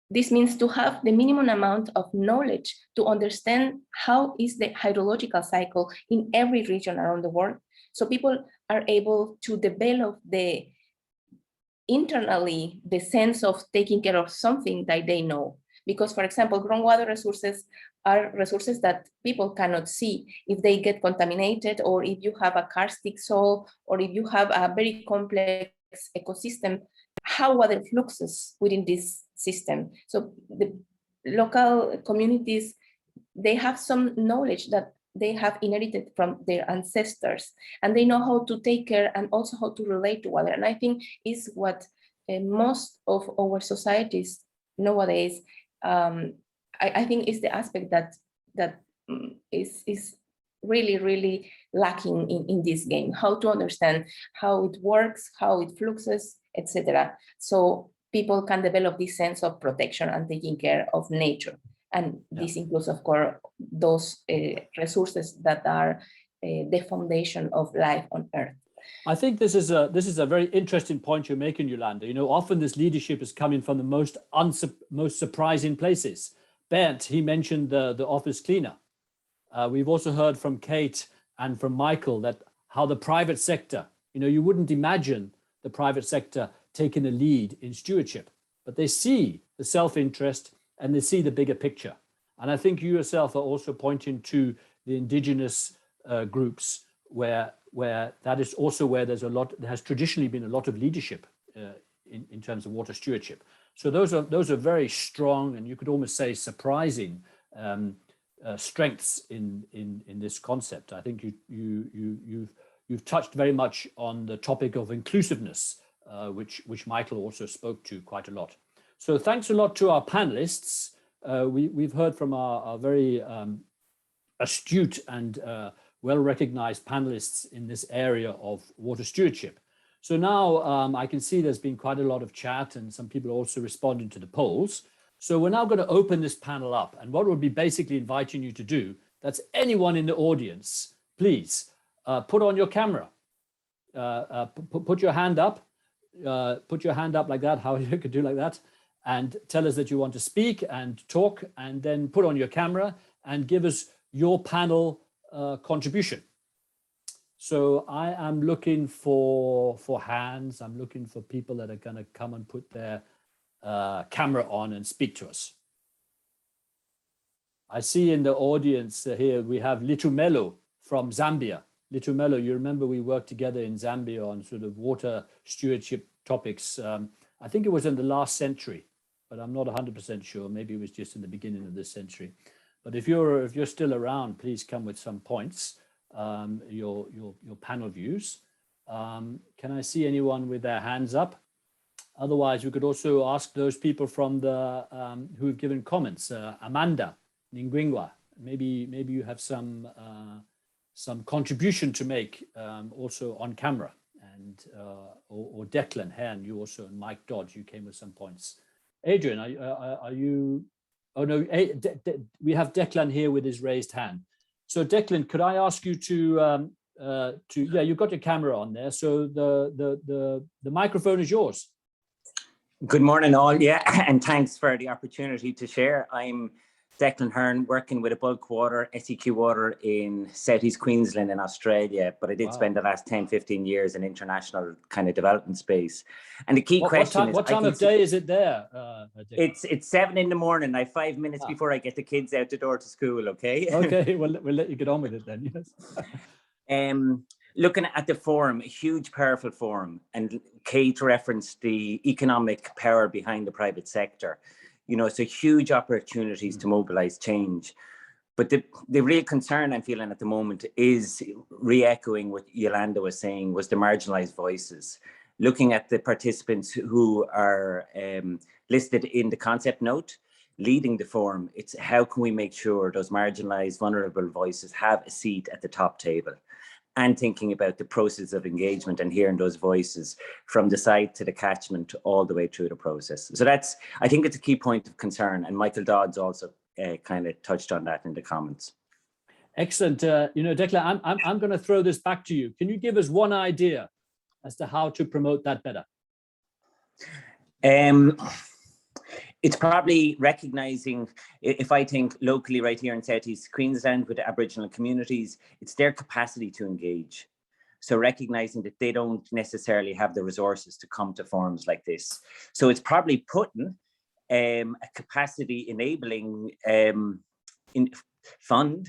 This means to have the minimum amount of knowledge to understand how is the hydrological cycle in every region around the world. So people are able to develop the internally the sense of taking care of something that they know. Because, for example, groundwater resources are resources that people cannot see. If they get contaminated, or if you have a karstic soil, or if you have a very complex ecosystem, how water fluxes within this system. So the local communities, they have some knowledge that they have inherited from their ancestors, and they know how to take care and also how to relate to water. And I think is what most of our societies nowadays, I think is the aspect that is really, really lacking in this game, how to understand how it works, how it fluxes, etc. So people can develop this sense of protection and taking care of nature. And this includes, of course, those resources that are the foundation of life on Earth. I think this is a very interesting point you're making, Yolanda. You know, often this leadership is coming from the most surprising places. Bernd, he mentioned the office cleaner. We've also heard from Kate and from Michael that how the private sector, you know, you wouldn't imagine the private sector taking a lead in stewardship, but they see the self-interest and they see the bigger picture. And I think you yourself are also pointing to the indigenous groups where that is also where there has traditionally been a lot of leadership in terms of water stewardship. So those are very strong, and you could almost say surprising strengths in this concept. I think you've touched very much on the topic of inclusiveness, which Michael also spoke to quite a lot. So thanks a lot to our panelists. We've heard from our very astute and well-recognized panelists in this area of water stewardship. So now I can see there's been quite a lot of chat, and some people also responding to the polls. So we're now going to open this panel up, and what we'll be basically inviting you to do, that's anyone in the audience, please put on your camera, put your hand up, like that, how you could do like that, and tell us that you want to speak and talk, and then put on your camera and give us your panel contribution. So I am looking for hands. I'm looking for people that are going to come and put their camera on and speak to us. I see in the audience here we have Litumelo from Zambia. Litumelo, you remember we worked together in Zambia on sort of water stewardship topics. I think it was in the last century, but I'm not 100% sure. Maybe it was just in the beginning of this century. But if you're still around, please come with some points, your panel views. Can I see anyone with their hands up? Otherwise, we could also ask those people from the who have given comments. Amanda Ningwingwa, maybe you have some contribution to make also on camera, and or Declan Hen, you also, and Mike Dodge, you came with some points. Adrian, are you? Oh no, we have Declan here with his raised hand. So Declan, could I ask you to yeah, you've got your camera on there, so the microphone is yours. Good morning all, yeah, and thanks for the opportunity to share. I'm Declan Hearn, working with a bulk water, SEQ water in Southeast Queensland in Australia, but I did spend the last 10, 15 years in international kind of development space. And the key question is— what time of day is it there? It's 7 in the morning. I have 5 minutes before I get the kids out the door to school, okay? Okay, we'll let you get on with it then, yes. Looking at the forum, a huge, powerful forum, and Kate referenced the economic power behind the private sector. You know, so huge opportunities to mobilize change. But the real concern I'm feeling at the moment is re-echoing what Yolanda was saying, was the marginalized voices. Looking at the participants who are listed in the concept note, leading the forum, it's how can we make sure those marginalized, vulnerable voices have a seat at the top table? And thinking about the process of engagement and hearing those voices from the site to the catchment all the way through the process. So that's, I think it's a key point of concern, and Michael Dodds also kind of touched on that in the comments. Excellent. You know, Declan, I'm going to throw this back to you. Can you give us one idea as to how to promote that better? It's probably recognizing, if I think locally right here in Southeast Queensland with the Aboriginal communities, it's their capacity to engage. So recognizing that they don't necessarily have the resources to come to forums like this. So it's probably putting a capacity enabling fund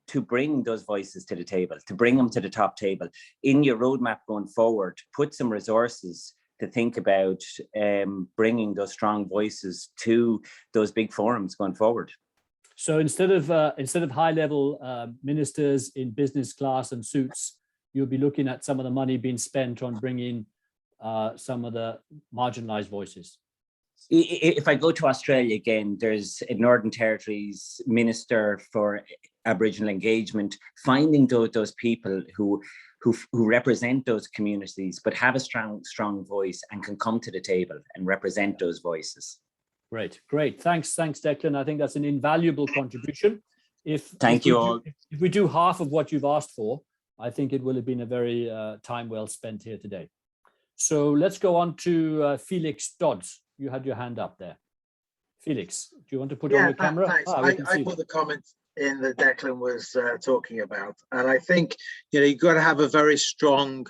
to bring those voices to the table, to bring them to the top table. In your roadmap going forward, put some resources to think about bringing those strong voices to those big forums going forward. So instead of high-level ministers in business class and suits, you'll be looking at some of the money being spent on bringing some of the marginalized voices. If I go to Australia again, there's a Northern Territories Minister for Aboriginal Engagement, finding those people who represent those communities, but have a strong voice and can come to the table and represent those voices. Great. Thanks, Declan. I think that's an invaluable contribution. Thank you all. If we do half of what you've asked for, I think it will have been a very time well spent here today. So let's go on to Felix Dodds. You had your hand up there. Felix, do you want to put on your camera? Thanks. I put the comment in that Declan was talking about, and I think you've got to have a very strong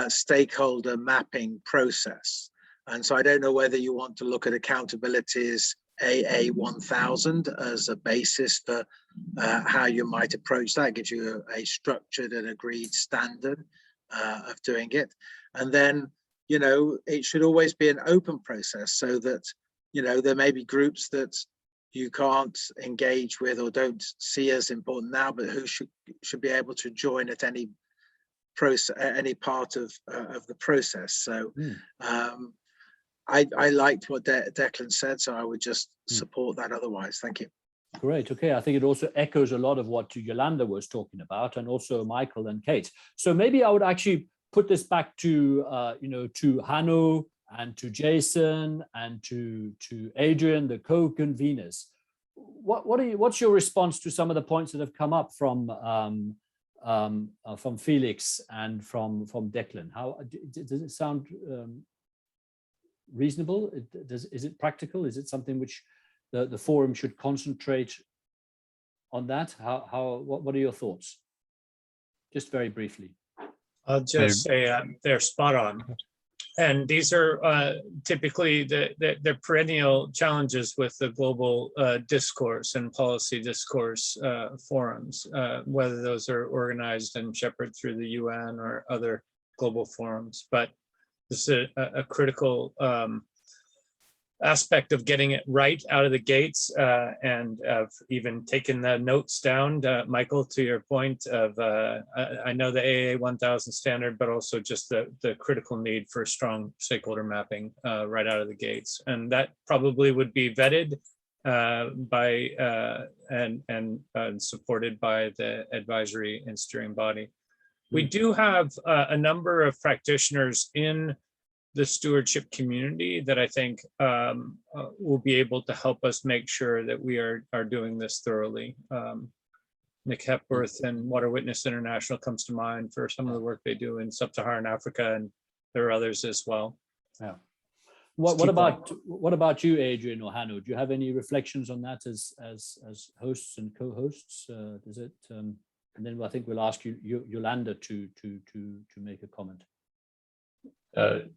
stakeholder mapping process. And so I don't know whether you want to look at accountability's AA 1000 as a basis for how you might approach that. It gives you a structured and agreed standard of doing it. And then, it should always be an open process, so that, there may be groups that you can't engage with or don't see as important now, but who should be able to join at any process, any part of the process. So I liked what Declan said, so I would just support that otherwise. Thank you. Great. Okay. I think it also echoes a lot of what Yolanda was talking about, and also Michael and Kate. So maybe I would actually put this back to to Hanno and to Jason and to Adrian, the co-conveners. What's your response to some of the points that have come up from Felix and from Declan? How does it sound reasonable? Is it practical? Is it something which the forum should concentrate on that? What are your thoughts? Just very briefly. I'll just say they're spot on. And these are typically the perennial challenges with the global discourse and policy discourse forums, whether those are organized and shepherded through the UN or other global forums. But this is a critical aspect of getting it right out of the gates, and of even taking the notes down, Michael, to your point of, I know the AA 1000 standard, but also just the critical need for strong stakeholder mapping right out of the gates. And that probably would be vetted by and supported by the advisory and steering body. We do have a number of practitioners in the stewardship community that I think will be able to help us make sure that we are doing this thoroughly. Nick Hepworth and Water Witness International comes to mind for some of the work they do in sub-Saharan Africa, and there are others as well. Yeah. What about you, Adrian or Hanno? Do you have any reflections on that as hosts and co-hosts? Does it? And then I think we'll ask Yolanda to make a comment.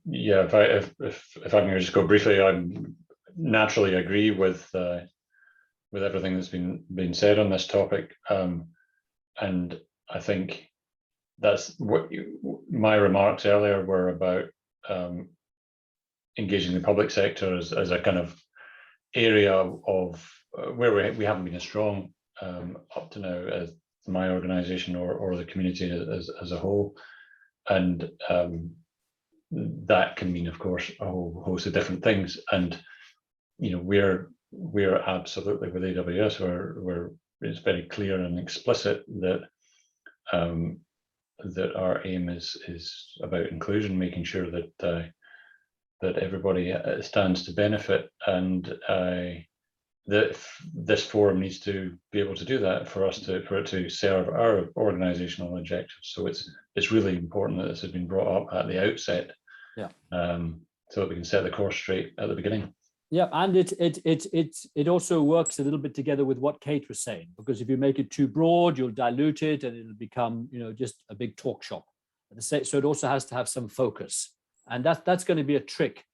Yeah, if I can just go briefly, I naturally agree with everything that's been said on this topic, and I think that's what my remarks earlier were about, engaging the public sector as a kind of area of where we haven't been as strong up to now as my organization or the community as a whole, and that can mean, of course, a whole host of different things. And we're absolutely with AWS, where it's very clear and explicit that that our aim is about inclusion, making sure that that everybody stands to benefit, and that this forum needs to be able to do that for it to serve our organizational objectives. So it's really important that this has been brought up at the outset. Yeah. So that we can set the course straight at the beginning. Yeah, and it also works a little bit together with what Kate was saying, because if you make it too broad, you'll dilute it and it'll become just a big talk shop. So it also has to have some focus, and that's going to be a trick.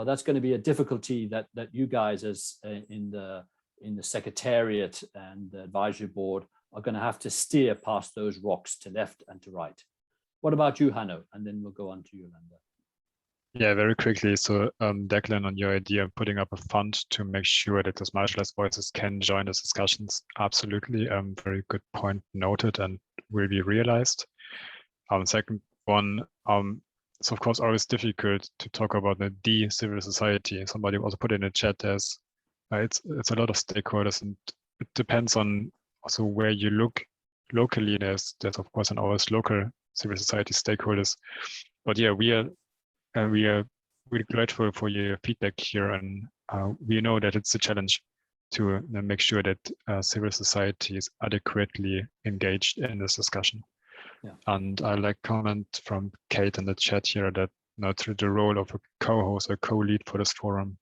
That's going to be a difficulty that you guys, as in the secretariat and the advisory board, are going to have to steer past those rocks to left and to right. What about you, Hanno? And then we'll go on to Yolanda. Yeah, very quickly. So Declan, on your idea of putting up a fund to make sure that those marginalized voices can join those discussions, absolutely. Very good point noted and will be realized. Second one, it's of course always difficult to talk about the civil society. Somebody also put in the chat as it's a lot of stakeholders, and it depends on also where you look locally. There's of course an always local civil society stakeholders, but yeah, we are really grateful for your feedback here, and we know that it's a challenge to make sure that civil society is adequately engaged in this discussion. Yeah. And I like comment from Kate in the chat here that through the role of a co-host or co-lead for this forum,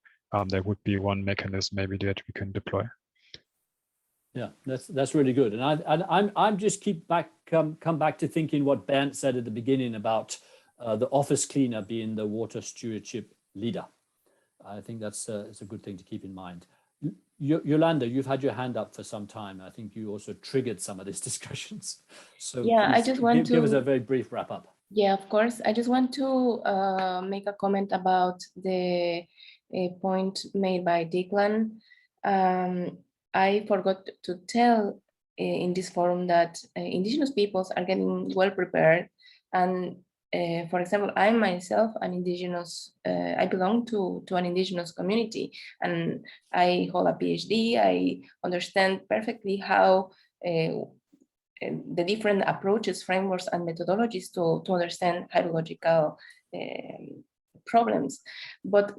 there would be one mechanism maybe that we can deploy. Yeah, that's really good. And I'm just come back to thinking what Bernd said at the beginning about the office cleaner being the water stewardship leader. I think it's a good thing to keep in mind. Yolanda, you've had your hand up for some time. I think you also triggered some of these discussions. So yeah, I just want to give us a very brief wrap up. Yeah, of course. I just want to make a comment about the point made by Declan. I forgot to tell in this forum that indigenous peoples are getting well prepared. And for example, I myself, an indigenous, I belong to an indigenous community, and I hold a PhD. I understand perfectly how the different approaches, frameworks, and methodologies to understand hydrological problems. But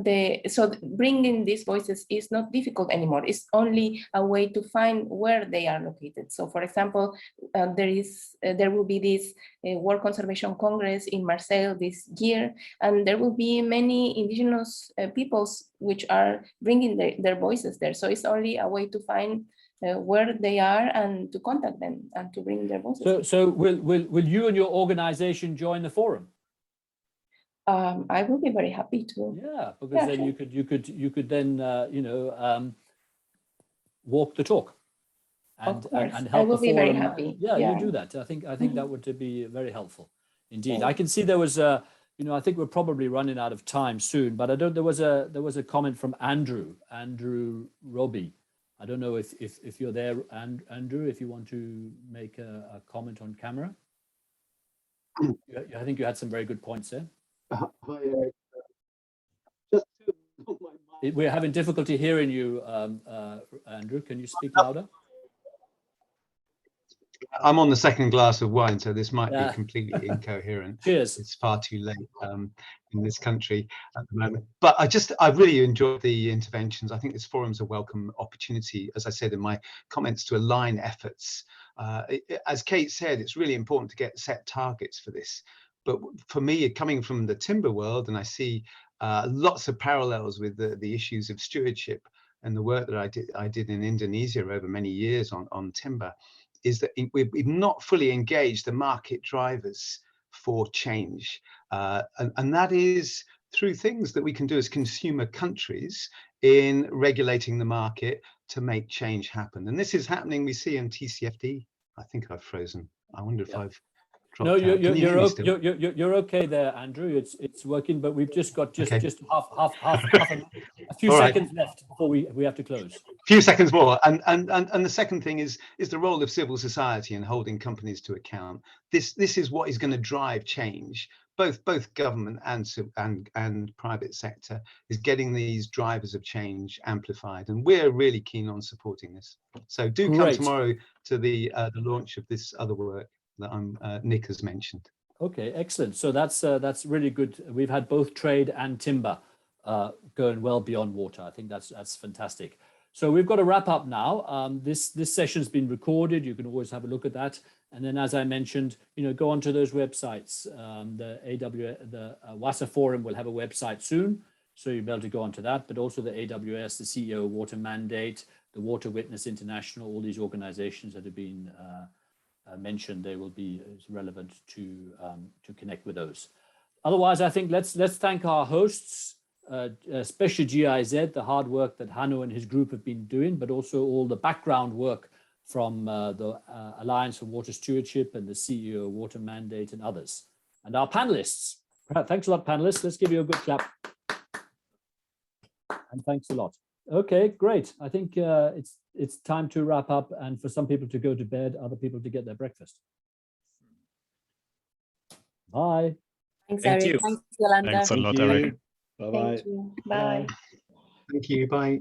so bringing these voices is not difficult anymore. It's only a way to find where they are located. So, for example, there will be this World Conservation Congress in Marseille this year, and there will be many indigenous peoples which are bringing their voices there. So it's only a way to find where they are and to contact them and to bring their voices. So will you and your organization join the forum? I will be very happy to. Yeah, because then you could then walk the talk and help I will the be forum. very happy. Yeah, you do that. I think that would be very helpful indeed. I can see there was I think we're probably running out of time soon, but there was a comment from Andrew Robbie. I don't know if you're there, Andrew, if you want to make a comment on camera. I think you had some very good points there. We're having difficulty hearing you, Andrew. Can you speak louder? I'm on the second glass of wine, so this might be completely incoherent. Cheers. It's far too late in this country at the moment. But I really enjoyed the interventions. I think this forum's a welcome opportunity, as I said in my comments, to align efforts. As Kate said, it's really important to set targets for this. But for me, coming from the timber world, and I see lots of parallels with the issues of stewardship and the work that I did in Indonesia over many years on timber, is that we've not fully engaged the market drivers for change. And that is through things that we can do as consumer countries in regulating the market to make change happen. And this is happening, we see in TCFD. I think I've frozen. I wonder if I've dropped out. You're okay there, Andrew. It's working, but we've just got just half a few seconds left before we have to close. A few seconds more. And the second thing is the role of civil society and holding companies to account. This is what is going to drive change. Both government and private sector is getting these drivers of change amplified, and we're really keen on supporting this. So do come tomorrow to the launch of this other work that Nick has mentioned. Okay, excellent. So that's really good. We've had both trade and timber going well beyond water. I think that's fantastic. So we've got to wrap up now. This session's been recorded. You can always have a look at that. And then, as I mentioned, go onto those websites. The WaSA Forum will have a website soon, so you'll be able to go onto that. But also the AWS, the CEO Water Mandate, the Water Witness International, all these organizations that have been mentioned, they will be relevant to connect with those. Otherwise, I think let's thank our hosts, especially GIZ, the hard work that Hanno and his group have been doing, but also all the background work from the Alliance for Water Stewardship and the CEO Water Mandate and others. And our panelists. Thanks a lot, panelists. Let's give you a good clap. And thanks a lot. Okay, great. I think it's time to wrap up, and for some people to go to bed, other people to get their breakfast. Bye. Thanks, Thank Eric. you. Thanks, Yolanda. Thanks a lot, Thank you. Eric. Bye-bye. Thank you. Bye. Thank you. Bye.